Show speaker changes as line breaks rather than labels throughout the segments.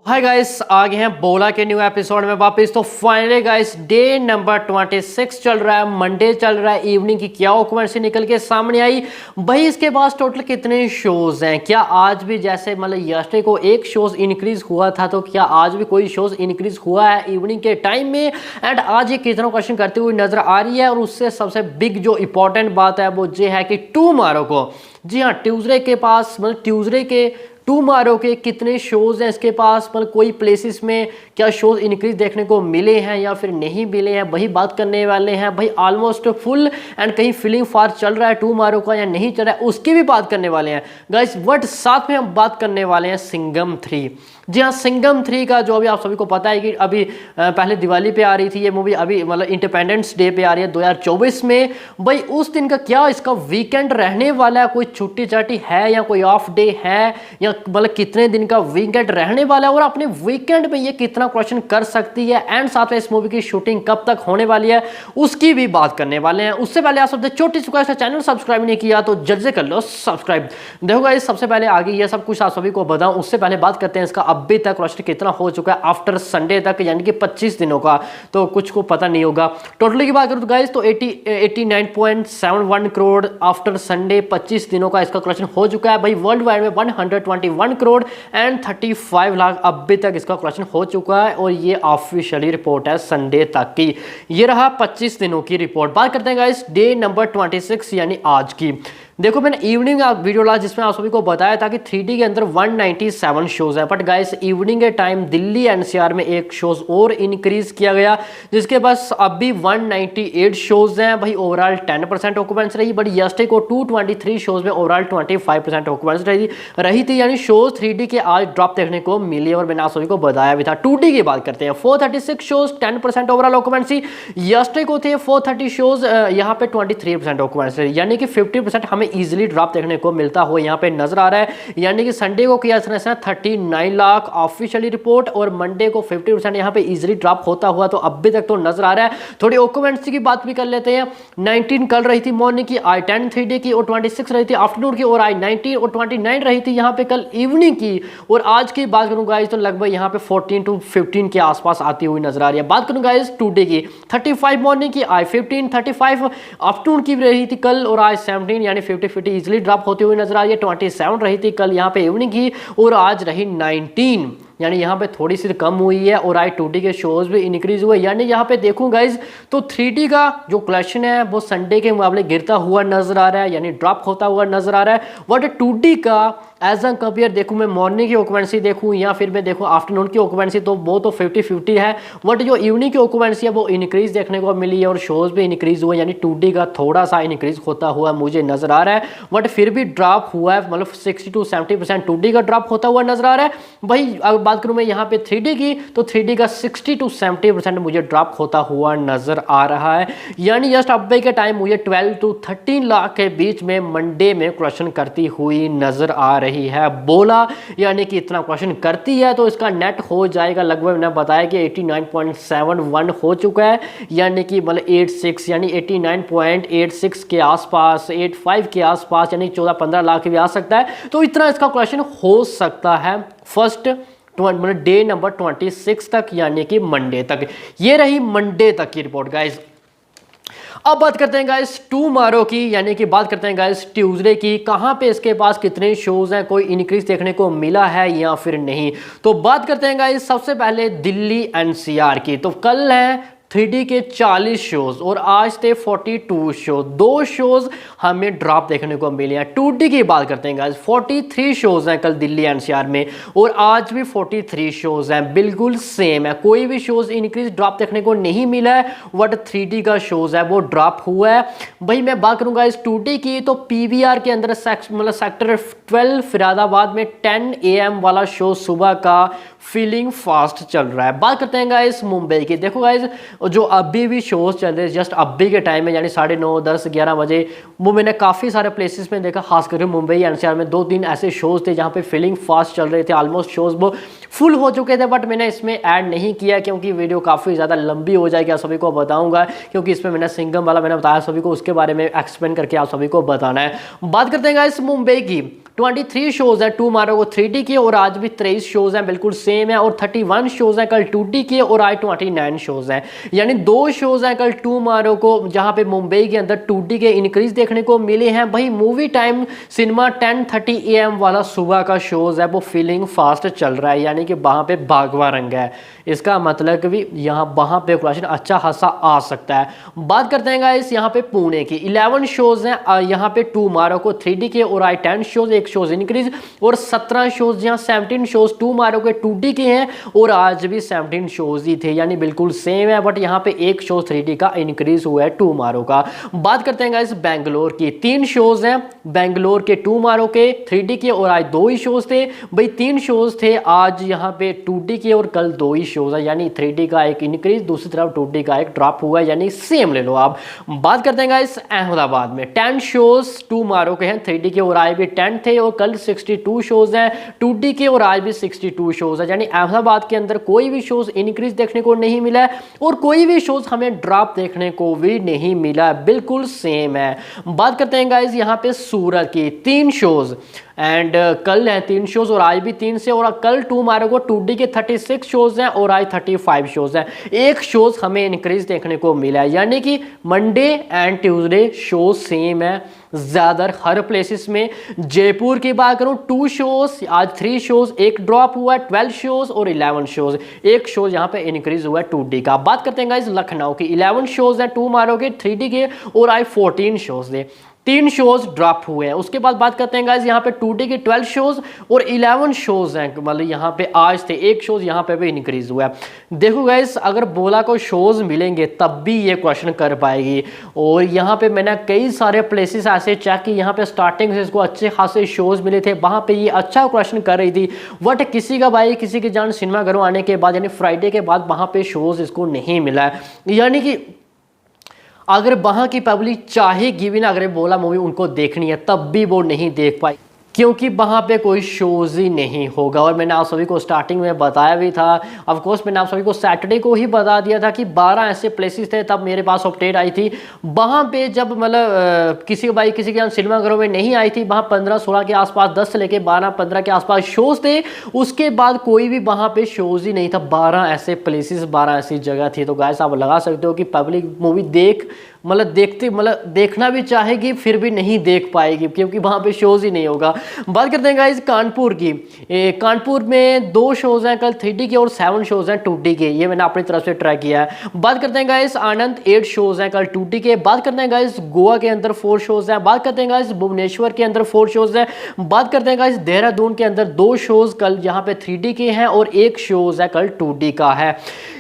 Hi guys, आ गए हैं बोला के न्यू एपिसोड में वापस। तो फाइनली गाइस डे नंबर 26 चल रहा है, मंडे चल रहा है। इवनिंग की क्या ऑक्यूपेंसी निकल के सामने आई भाई, इसके पास टोटल कितने शोज हैं? क्या आज भी जैसे मतलब यस्टरडे को एक शोज इंक्रीज हुआ था, तो क्या आज भी कोई शोज इंक्रीज हुआ है इवनिंग के टाइम में? एंड आज ये कितना क्वेश्चन करते हुए नजर आ रही है। और उससे सबसे बिग जो इंपॉर्टेंट बात है वो ये है कि टुमारो को, जी हाँ, ट्यूसडे के पास मतलब ट्यूसडे के टुमारो के कितने शोज हैं इसके पास, मतलब कोई प्लेसेस में क्या शोज इंक्रीज देखने को मिले हैं या फिर नहीं मिले हैं, वही बात करने वाले हैं भाई। ऑलमोस्ट फुल एंड कहीं फीलिंग फार चल रहा है टुमारो का या नहीं चल रहा है, उसकी भी बात करने वाले हैं गाइस। बट साथ में हम बात करने वाले हैं सिंघम 3। जी हाँ, सिंघम 3 का जो अभी आप सभी को पता है कि अभी पहले दिवाली पे आ रही थी ये मूवी, अभी मतलब इंडिपेंडेंस डे पे आ रही है 2024 में। भाई उस दिन का क्या इसका वीकेंड रहने वाला है, कोई छुट्टी चाटी है या कोई ऑफ डे है, या मतलब कितने दिन का वीकेंड रहने वाला है, और अपने वीकेंड में ये कितना क्वेश्चन कर सकती है। एंड साथ में इस मूवी की शूटिंग कब तक होने वाली है उसकी भी बात करने वाले हैं। उससे पहले आप सब छोटी सी चैनल सब्सक्राइब नहीं किया तो जल्द से कर लो सब्सक्राइब। देखो गाइस, सबसे पहले आगे ये सब कुछ आप सभी को बताऊं उससे पहले बात करते हैं इसका अभी तक रोस्टर कितना हो चुका है आफ्टर संडे तक, यानी कि 25 दिनों का। तो कुछ को पता नहीं होगा। टोटली की बात करूं तो गाइस तो 89.71 करोड़ आफ्टर संडे 25 दिनों का इसका कलेक्शन हो चुका है भाई। वर्ल्ड वाइड में 121 करोड़ एंड 35 लाख अभी तक इसका कलेक्शन हो चुका है। और ये ऑफिशियली रिपोर्ट है संडे तक की। ये रहा 25 दिनों की रिपोर्ट। बात करते हैं गाइस डे नंबर 26 यानी आज की। देखो मैंने इवनिंग वीडियो ला जिसमें आप सभी को बताया था कि 3D के अंदर 197 शोज है, बट गाइस इवनिंग के टाइम दिल्ली एनसीआर में एक शोज और इंक्रीज किया गया जिसके पास अभी 198 शोज हैं भाई। ओवरऑल 10% ऑक्यूपेंसी रही, बट यस्टरडे को 223 शोज में ओवरऑल 25% ऑक्यूपेंसी रही थी, यानी शोज 3D के आज ड्रॉप देखने को मिली। और मैंने आप सभी को बताया भी था। 2D की बात करते हैं, 436 शोज 10% ओवरऑल ऑक्यूपेंसी। यस्टरडे को थे 430 शोज, यहाँ पे 23% ऑक्यूपेंसी, यानी कि 50% हमें इजीली ड्रॉप देखने को मिलता हो यहाँ पे नजर आ रहा है। यानी कि संडे को किया 39 लाख ऑफिशियली रिपोर्ट, और मंडे को 50% यहाँ पे इजीली ड्रॉप होता हुआ तो अभी तक तो नजर आ रहा है। थोड़ी ऑक्यूपेंसी की बात भी कर लेते हैं। 19 कल रही थी मॉर्निंग की, आई 10 3D की, और 26 रही थी आफ्टरनून की, और आई 19 और 29 रही थी यहाँ पे कल इवनिंग की। और आज की बात करूँ गाइस तो लगभग यहाँ पे 14 to 15 के आसपास आती हुई नजर आ रही है। बात करूँ गाइस 2D की, 35 मॉर्निंग की, आई 15, 35 आफ्टरनून की रही थी कल, और आज 17 यानी 50 इजीली ड्रॉप होती हुई नजर आ रही है। 27 रही थी कल यहाँ पे इवनिंग की, और आज रही 19, यानी यहाँ पे थोड़ी सी कम हुई है। और आई 2D के शोज भी इंक्रीज हुए, यानी यहाँ पे देखूं गाइज तो 3D का जो कलेक्शन है वो संडे के मुकाबले गिरता हुआ नजर आ रहा है, यानी ड्रॉप होता हुआ नजर आ रहा है। बट 2D का एज अ कंपेयर देखूं, मैं मॉर्निंग की ऑक्यूपेंसी देखूं या फिर मैं देखूं आफ्टरनून की ऑक्यूपेंसी, तो वो तो 50-50 है। बट जो इवनिंग की ऑक्यूपेंसी है वो इंक्रीज देखने को मिली है, और शोज भी इंक्रीज हुए, यानी 2D का थोड़ा सा इंक्रीज होता हुआ मुझे नजर आ रहा है। बट फिर भी ड्रॉप हुआ है, मतलब 60 to 70% 2D का ड्रॉप होता हुआ नजर आ रहा है भाई। अगर बात करूं मैं यहाँ पे 3D की, तो 3D का 60 to 70% मुझे ड्रॉप होता हुआ नजर आ रहा है। यानी जस्ट अब्बे के टाइम मुझे 12 to 13 लाख के बीच में मंडे में क्वेश्चन करती हुई नजर आ रही है बोला। यानी कि इतना क्वेश्चन करती है तो इसका नेट हो जाएगा लगभग, मैंने बताया कि 89.71 हो चुका है, यानी कि मतलब 86 यानी 89.86 के आसपास, 85 के आसपास, यानी 14-15 लाख भी आ सकता है। तो इतना इसका क्वेश्चन हो सकता है फर्स्ट मतलब डे नंबर 26 तक, यानी कि मंडे तक। ये रही मंडे तक की रिपोर्ट गाइस। अब बात करते हैं गाइस टुमारो की, यानी कि बात करते हैं गाइस ट्यूसडे की। कहां पे इसके पास कितने शोज हैं, कोई इंक्रीज देखने को मिला है या फिर नहीं। तो बात करते हैं गाइस सबसे पहले दिल्ली एनसीआर की। तो कल है 3D के 40 शोज और आज थे 42 शो, 2 शोज हमें ड्रॉप देखने को मिले हैं। 2D की बात करते हैं गाइस 43 शोज हैं कल दिल्ली एनसीआर में, और आज भी 43 शोज हैं, बिल्कुल सेम है, कोई भी शोज इंक्रीज ड्रॉप देखने को नहीं मिला है। बट 3D का शोज है वो ड्रॉप हुआ है भाई। मैं बात करूंगा इस 2D की, तो PVR के अंदर मतलब सेक्टर 12 फरीदाबाद में 10 AM वाला शो सुबह का फीलिंग फास्ट चल रहा है। बात करते हैं गाइस मुंबई की। देखो गाइस जो अभी भी शोज चल रहे हैं जस्ट अभी के टाइम में, यानी 9:30, 10, 11 बजे, वो मैंने काफ़ी सारे प्लेसेस में देखा, खास करके मुंबई एनसीआर में 2-3 ऐसे शोज थे जहाँ पे फीलिंग फास्ट चल रहे थे। ऑलमोस्ट शोज वो फुल हो चुके थे, बट मैंने इसमें ऐड नहीं किया क्योंकि वीडियो काफ़ी ज़्यादा लंबी हो जाएगी, आप सभी को बताऊंगा, क्योंकि इसमें मैंने सिंघम वाला मैंने बताया सभी को, उसके बारे में एक्सप्लेन करके आप सभी को बताना है। बात करते हैं गाइस मुंबई की। 23 शोज हैं टुमारो को 3D के और आज भी 23 शोज हैं, बिल्कुल सेम है। और 31 शोज हैं कल 2D के और आज 29 शोज हैं, यानी 2 शोज हैं कल टुमारो को जहां पे मुंबई के अंदर 2D के इंक्रीज देखने को मिले हैं। भाई मूवी टाइम सिनेमा 10:30 AM वाला सुबह का शोज है वो फीलिंग फास्ट चल रहा है, यानी कि वहां पे भागवा रंग है। इसका मतलब कि भी यहाँ वहां पे क्वेश्चन अच्छा खासा आ सकता है। बात करते हैं गाइस यहाँ पे पुणे की 11 शोज हैं यहाँ पे टुमारो को 3D के और आई 10 शोज, एक शोज इंक्रीज और 17 शोज यहाँ 17 शोज टुमारो के 2D के हैं और आज भी 17 शोज ही थे, यानी बिल्कुल सेम है। बट यहाँ पे एक शो 3D का इंक्रीज हुआ है टुमारो का। बात करते हैं गाइस बेंगलोर की 3 शोज हैं बेंगलोर के टुमारो के 3D के और आज 2 ही शोज थे। भाई 3 शोज थे आज यहाँ पे 2D के और कल 2 ही शोज है, यानी 3D का एक इंक्रीज दूसरी तरफ 2D का एक ड्रॉप हुआ है, यानी सेम ले लो आप। बात करते हैं गाइस अहमदाबाद में 10 शोज टुमारो के हैं 3D के और आज भी 10 थे और कल 62 शोज हैं 2D के और आज भी 62 शोज है, यानी अहमदाबाद के अंदर कोई भी शोज इंक्रीज देखने को नहीं मिला है और कोई भी शोज हमें ड्रॉप देखने को भी नहीं मिला, बिल्कुल सेम है। बात करते हैं गाइस यहाँ पे सूरत की 3 शोज एंड कल है 3 शोज और आज भी 3 से और कल टुमारो को 2D के 36 शोज हैं और आज 35 शोज हैं, एक शोज हमें इंक्रीज देखने को मिला है, यानी कि Monday and Tuesday shows same है ज़्यादातर हर प्लेसेस में। जयपुर की बात करूं 2 शोज आज 3 शोज, एक ड्रॉप हुआ है 12 शोज और 11 शोज, एक शोज यहाँ पे इंक्रीज हुआ है 2D का। बात करते हैं गाइस लखनऊ की 11 शोज है टुमारो के 3D के और आज 14 शोज थे, 3 शोज ड्रॉप हुए हैं। उसके बाद बात करते हैं गाइस यहाँ पे 2D के 12 शोज और 11 शोज हैं, मतलब यहाँ पे आज थे, एक शोज यहाँ पे भी इंक्रीज हुआ है। देखो गाइस अगर बोला को शोज मिलेंगे तब भी ये क्वेश्चन कर पाएगी और यहाँ पे मैंने कई सारे प्लेसेस ऐसे चेक की यहाँ पे स्टार्टिंग से इसको अच्छे खासे शोज मिले थे, वहाँ पे ये अच्छा क्वेश्चन कर रही थी। बट किसी का भाई किसी की जान सिनेमा घरों आने के बाद यानी फ्राइडे के बाद वहाँ पे शोज इसको नहीं मिला है, यानी कि अगर वहाँ की पब्लिक चाहेगी भी ना अगर बोला मूवी उनको देखनी है तब भी वो नहीं देख पाई, क्योंकि वहाँ पे कोई शोज ही नहीं होगा। और मैंने आप सभी को स्टार्टिंग में बताया भी था, ऑफ कोर्स मैंने आप सभी को सैटरडे को ही बता दिया था कि 12 ऐसे प्लेसेस थे, तब मेरे पास अपडेट आई थी। वहाँ पे जब मतलब किसी के यहाँ सिनेमा घरों में नहीं आई थी, वहाँ 15-16 के आसपास 10 से लेके 12-15 के आसपास शोज थे, उसके बाद कोई भी वहाँ पे शोज ही नहीं था। 12 ऐसे प्लेसेस 12 ऐसी जगह थी। तो गाइस आप लगा सकते हो कि पब्लिक मूवी देखना भी चाहेगी फिर भी नहीं देख पाएगी क्योंकि वहाँ पे शोज ही नहीं होगा। बात करते हैं गाइस कानपुर की, कानपुर में 2 शोज हैं कल 3D के और 7 शोज हैं 2D के, ये मैंने अपनी तरफ से ट्राई किया है। बात करते हैं गाइस आनंद 8 शोज हैं कल 2D के। बात करते हैं गाइस गोवा के अंदर 4 शोज हैं। बात करते हैं गाइस भुवनेश्वर के अंदर 4 शोज हैं। बात करते हैं गाइस देहरादून के अंदर 2 शोज कल यहाँ पे 3D के हैं और 1 शोज है कल 2D का है।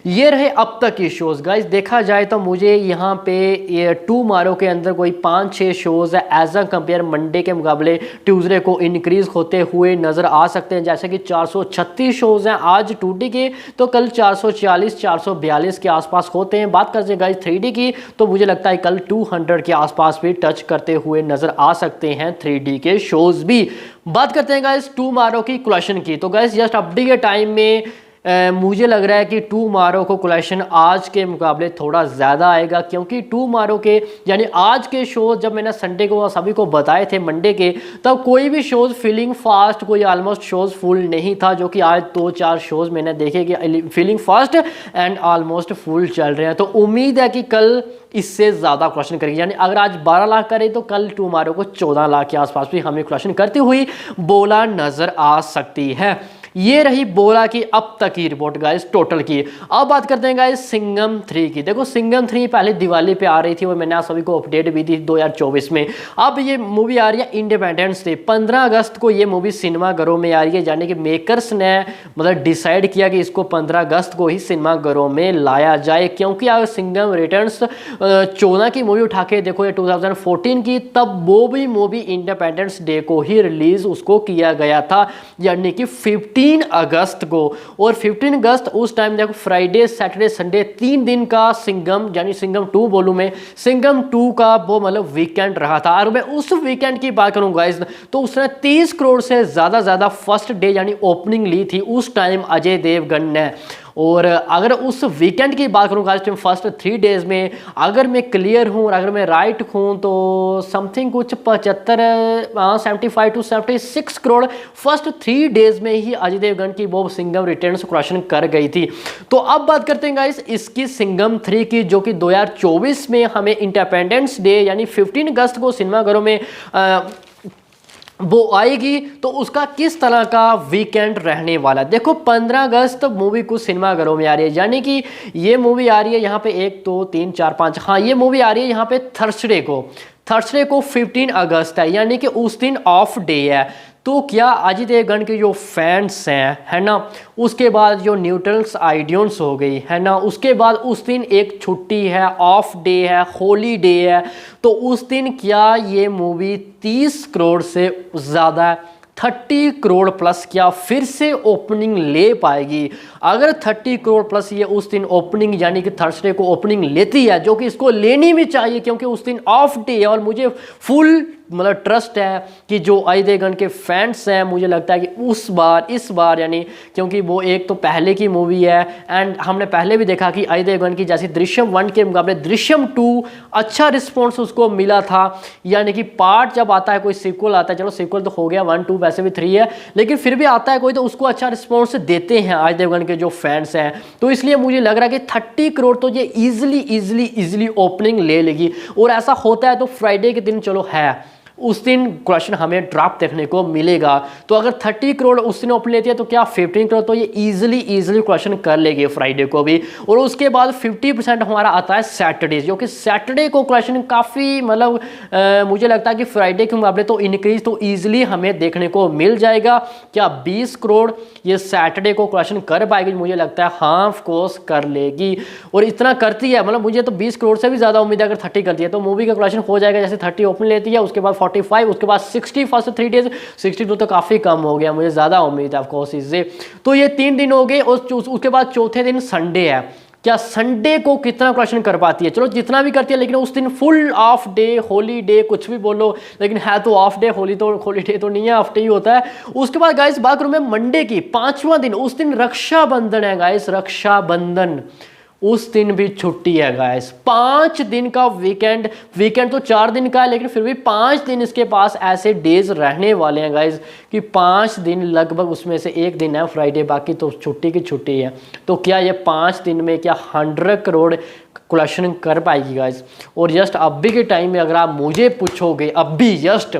ये रहे अब तक की शोज। गाइस देखा जाए तो मुझे यहाँ पे ये टुमारो के अंदर कोई 5-6 शोज है एज अ कंपेयर मंडे के मुकाबले ट्यूसडे को इंक्रीज होते हुए नजर आ सकते हैं, जैसे कि 436 शोज हैं आज 2D के, तो कल 440-442 के आसपास होते हैं। बात करते हैं गाइस 3D की तो मुझे लगता है कल 200 के आसपास भी टच करते हुए नजर आ सकते हैं 3D के शोज भी। बात करते हैं गाइस टुमारो की कलेक्शन की, तो गाइस जस्ट अपडेट के टाइम में मुझे लग रहा है कि टुमारो को कलेक्शन आज के मुकाबले थोड़ा ज़्यादा आएगा, क्योंकि टुमारो के यानी आज के शोज जब मैंने संडे को सभी को बताए थे मंडे के, तब कोई भी शोज फीलिंग फास्ट कोई ऑलमोस्ट शोज फुल नहीं था, जो कि आज 2-4 शोज मैंने देखे कि feeling fast and almost full चल रहे हैं। तो उम्मीद है कि कल इससे ज़्यादा क्वेश्चन करेगी, यानी अगर आज 12 लाख करे तो कल टुमारो को 14 लाख के आसपास भी हमें क्वेश्चन करती हुई बोला नज़र आ सकती है। ये रही बोला की अब तक की रिपोर्ट गाइस टोटल की। अब बात करते हैं गाइस सिंघम 3 की। देखो सिंघम 3 पहले दिवाली पे आ रही थी और मैंने आप सभी को अपडेट भी दी 2024 में। अब ये मूवी आ रही है इंडिपेंडेंस डे 15 अगस्त को ये मूवी सिनेमा घरों में आ रही है, यानी कि मेकर्स ने मतलब डिसाइड किया कि इसको 15 अगस्त को ही सिनेमा घरों में लाया जाए, क्योंकि अगर सिंघम रिटर्न्स 14 की मूवी उठा के देखो ये 2014 की, तब वो भी मूवी इंडिपेंडेंस डे को ही रिलीज उसको किया गया था, यानी कि 15 अगस्त को। और 15 अगस्त उस टाइम देखो फ्राइडे सैटरडे संडे 3 दिन का सिंघम यानी सिंघम 2 बोलूं मैं, सिंघम 2 का वो मतलब वीकेंड रहा था। और मैं उस वीकेंड की बात करूं गाइस तो उसने 30 करोड़ से ज्यादा फर्स्ट डे यानी ओपनिंग ली थी उस टाइम अजय देवगन ने। और अगर उस वीकेंड की बात करूँ गाइस, फर्स्ट 3 डेज में अगर मैं क्लियर हूँ और अगर मैं राइट हूँ तो समथिंग कुछ 75 टू 76 करोड़ फर्स्ट 3 डेज में ही अजय देवगन की वो सिंघम रिटर्न्स क्रॉसिंग कर गई थी। तो अब बात करते हैं गाइस इसकी सिंघम 3 की, जो कि 2024 में हमें इंडिपेंडेंस डे यानी 15 अगस्त को सिनेमाघरों में वो आएगी। तो उसका किस तरह का वीकेंड रहने वाला है। देखो 15 अगस्त मूवी कुछ सिनेमाघरों में आ रही है, यानी कि ये मूवी आ रही है यहाँ पे 1 2 3 4 5, हाँ ये मूवी आ रही है यहाँ पे थर्सडे को 15 अगस्त है, यानी कि उस दिन ऑफ डे है। तो क्या अजय देवगन के जो फैंस हैं है ना, उसके बाद जो न्यूट्रल्स आइडियंस हो गई है ना, उसके बाद उस दिन एक छुट्टी है, ऑफ डे है, होली डे है, तो उस दिन क्या ये मूवी 30 करोड़ से ज़्यादा 30 करोड़ प्लस क्या फिर से ओपनिंग ले पाएगी। अगर 30 करोड़ प्लस ये उस दिन ओपनिंग यानी कि थर्सडे को ओपनिंग लेती है, जो कि इसको लेनी भी चाहिए क्योंकि उस दिन ऑफ डे है, और मुझे फुल मतलब ट्रस्ट है कि जो अजय देवगन के फैंस हैं, मुझे लगता है कि इस बार यानी क्योंकि वो एक तो पहले की मूवी है एंड हमने पहले भी देखा कि अजय देवगन की जैसी दृश्यम 1 के मुकाबले दृश्यम 2 अच्छा रिस्पॉन्स उसको मिला था, यानी कि पार्ट जब आता है कोई सीक्वल आता है, चलो सीक्वल तो हो गया 1 2 वैसे भी 3 है, लेकिन फिर भी आता है कोई तो उसको अच्छा रिस्पॉन्स देते हैं अजय देवगन के जो फैंस हैं। तो इसलिए मुझे लग रहा है कि 30 करोड़ तो ये ईजिली ओपनिंग ले लेगी, और ऐसा होता है तो फ्राइडे के दिन चलो है उस दिन क्वेश्चन हमें ड्रॉप देखने को मिलेगा। तो अगर 30 करोड़ उस दिन ओपन लेती है तो क्या 15 करोड़ तो ये इजीली क्वेश्चन कर लेगी फ्राइडे को भी। और उसके बाद 50% हमारा आता है सैटरडे, जो कि सैटरडे को क्वेश्चन काफ़ी मतलब मुझे लगता है कि फ्राइडे के मुकाबले तो इंक्रीज तो ईजिली हमें देखने को मिल जाएगा। क्या 20 करोड़ ये सैटरडे को क्वेश्चन कर पाएगी? मुझे लगता है हाँ ऑफकोर्स कर लेगी, और इतना करती है, मतलब मुझे तो 20 करोड़ से भी ज़्यादा उम्मीद है। अगर 30 करती है तो मूवी का क्वेश्चन हो जाएगा, जैसे 30 ओपन लेती है उसके बाद 45, उसके बाद 60 फर्स्ट 3 डेज, 62 तो काफ़ी कम हो गया, मुझे ज़्यादा उम्मीद है ऑफकोर्स इससे। तो ये 3 दिन हो गए, और उसके बाद चौथे दिन संडे है। क्या संडे को कितना क्वेश्चन कर पाती है? चलो जितना भी करती है, लेकिन उस दिन full of day, Holi day कुछ भी बोलो, लेकिन है तो ऑफ डे, होली डे तो नहीं है, ऑफ डे ही होता है। उसके बाद गाइस बात करूं मैं मंडे की, 5वां दिन, उस दिन रक्षाबंधन है गाइस, रक्षाबंधन उस दिन भी छुट्टी है गाइस। 5 दिन का वीकेंड तो 4 दिन का है, लेकिन फिर भी 5 दिन इसके पास ऐसे डेज रहने वाले हैं गाइस कि 5 दिन लगभग, उसमें से एक दिन है फ्राइडे, बाकी तो छुट्टी की छुट्टी है। तो क्या ये 5 दिन में क्या 100 करोड़ कलेक्शन कर पाएगी गाइस? और जस्ट अभी के टाइम में अगर आप मुझे पूछोगे अभी जस्ट,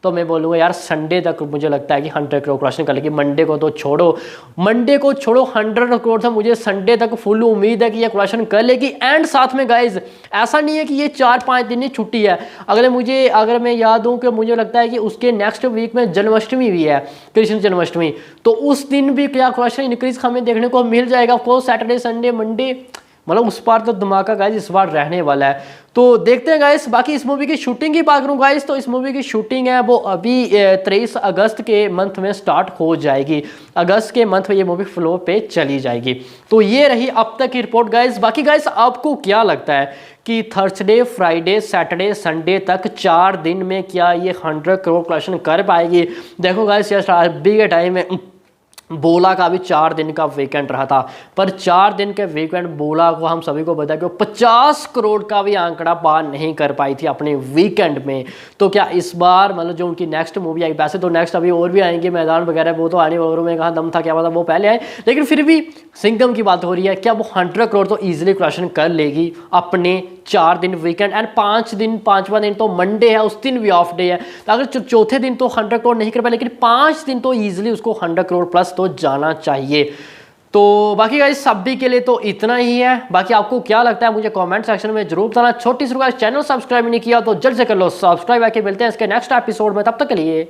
तो मैं बोलूँगा यार संडे तक मुझे लगता है कि 100 करोड़ क्रॉसिंग कर लेगी। मंडे को छोड़ो 100 करोड़ था, मुझे संडे तक फुल उम्मीद है कि ये क्रॉसिंग कर लेगी। एंड साथ में गाइज ऐसा नहीं है कि ये 4-5 दिन ही छुट्टी है, अगर मैं याद हूँ कि मुझे लगता है कि उसके नेक्स्ट वीक में जन्माष्टमी भी है, कृष्ण जन्माष्टमी, तो उस दिन भी क्या क्रॉसिंग इंक्रीज हमें देखने को मिल जाएगा। ऑफकोर्स सैटरडे संडे मंडे, मतलब उस बार तो धमाका गाइस इस बार रहने वाला है। तो देखते हैं गाइस। बाकी इस मूवी की शूटिंग की बात करूं गाइस, तो इस मूवी की शूटिंग है वो अभी 23 अगस्त के मंथ में स्टार्ट हो जाएगी। अगस्त के मंथ में ये मूवी फ्लो पे चली जाएगी। तो ये रही अब तक की रिपोर्ट गाइस। बाकी गाइस आपको क्या लगता है कि थर्सडे, फ्राइडे, सैटरडे, संडे तक 4 दिन में क्या ये 100 करोड़ कलेक्शन कर पाएगी? देखो गाइस अभी के टाइम में बोला का भी 4 दिन का वीकेंड रहा था, पर 4 दिन के वीकेंड बोला को हम सभी को पता है कि 50 करोड़ का भी आंकड़ा पार नहीं कर पाई थी अपने वीकेंड में। तो क्या इस बार मतलब जो उनकी नेक्स्ट मूवी आई, वैसे तो नेक्स्ट अभी और भी आएंगे, मैदान वगैरह वो तो आने वालों में कहा दम था, क्या पता वो पहले आए, लेकिन फिर भी सिंघम की बात हो रही है, क्या वो 100 करोड़ तो ईजिली क्रॉसिंग कर लेगी अपने 4 दिन वीकेंड? एंड 5वां दिन तो मंडे है, उस दिन भी ऑफ डे है। तो अगर चौथे दिन तो 100 करोड़ नहीं कर पाए, लेकिन 5 दिन तो ईजिली उसको 100 करोड़ प्लस तो जाना चाहिए। तो बाकी गाइस सभी के लिए तो इतना ही है। बाकी आपको क्या लगता है मुझे कमेंट सेक्शन में जरूर बताना। छोटी सी चैनल सब्सक्राइब नहीं किया तो जल्द से कर लो सब्सक्राइब। आके मिलते हैं इसके नेक्स्ट एपिसोड में, तब तक के लिए।